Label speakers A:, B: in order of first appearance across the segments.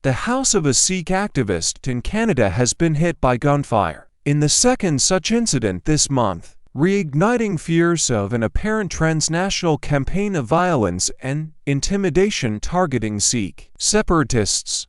A: The house of a Sikh activist in Canada has been hit by gunfire, in the second such incident this month, reigniting fears of an apparent transnational campaign of violence and intimidation targeting Sikh separatists.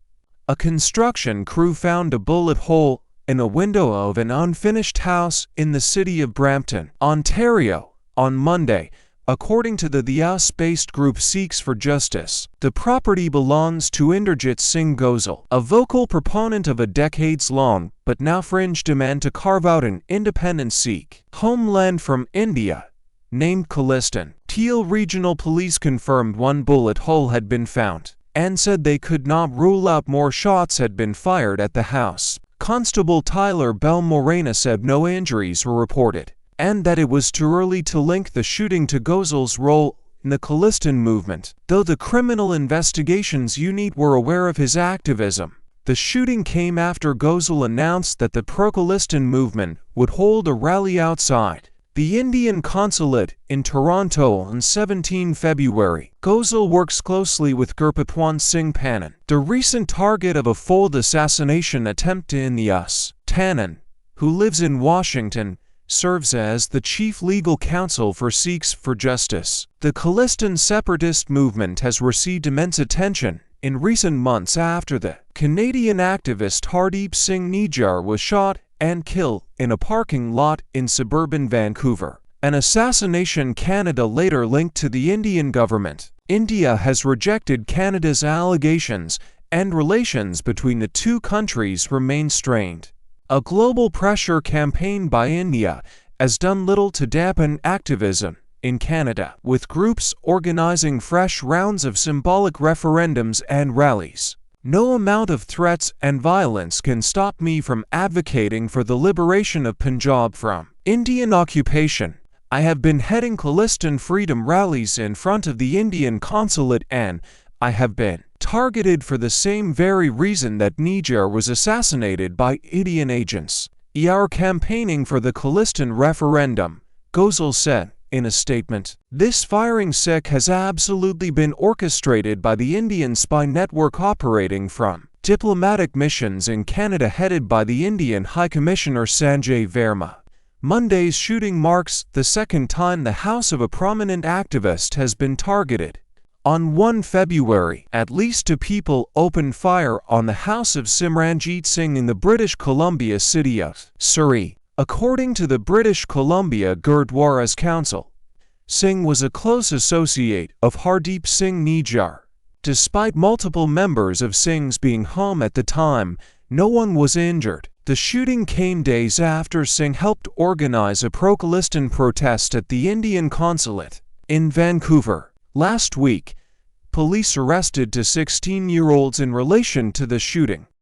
A: A construction crew found a bullet hole in a window of an unfinished house in the city of Brampton, Ontario, on Monday, according to the US-based group Sikhs for Justice. The property belongs to Inderjit Singh Gosal, a vocal proponent of a decades-long but now fringe demand to carve out an independent Sikh homeland from India, named Khalistan. Teal Regional Police confirmed one bullet hole had been found, and said they could not rule out more shots had been fired at the house. Constable Tyler Bell Morena said no injuries were reported, and that it was too early to link the shooting to Gosal's role in the Khalistan movement, though the Criminal Investigations Unit were aware of his activism. The shooting came after Gosal announced that the pro-Khalistan movement would hold a rally outside the Indian consulate in Toronto on 17 February. Gosal works closely with Gurpatwan Singh Pannan, the recent target of a failed assassination attempt in the US. Pannan, who lives in Washington, serves as the chief legal counsel for Sikhs for Justice. The Khalistan separatist movement has received immense attention in recent months after the Canadian activist Hardeep Singh Nijjar was shot and killed in a parking lot in suburban Vancouver, an assassination Canada later linked to the Indian government. India has rejected Canada's allegations, and relations between the two countries remain strained. A global pressure campaign by India has done little to dampen activism in Canada, with groups organizing fresh rounds of symbolic referendums and rallies. No amount of threats and violence can stop me from advocating for the liberation of Punjab from Indian occupation. I have been heading Khalistan freedom rallies in front of the Indian consulate, and I have been targeted for the same very reason that Nijjar was assassinated by Indian agents. We are campaigning for the Khalistan referendum, Gosal said in a statement. This firing Sikh has absolutely been orchestrated by the Indian spy network operating from diplomatic missions in Canada headed by the Indian High Commissioner Sanjay Verma. Monday's shooting marks the second time the house of a prominent activist has been targeted. On 1 February, at least two people opened fire on the house of Inderjit Singh in the British Columbia city of Surrey. According to the British Columbia Gurdwara's Council, Singh was a close associate of Hardeep Singh Nijjar. Despite multiple members of Singh's being home at the time, no one was injured. The shooting came days after Singh helped organize a pro-Khalistan protest at the Indian consulate in Vancouver. Last week, police arrested two 16-year-olds in relation to the shooting.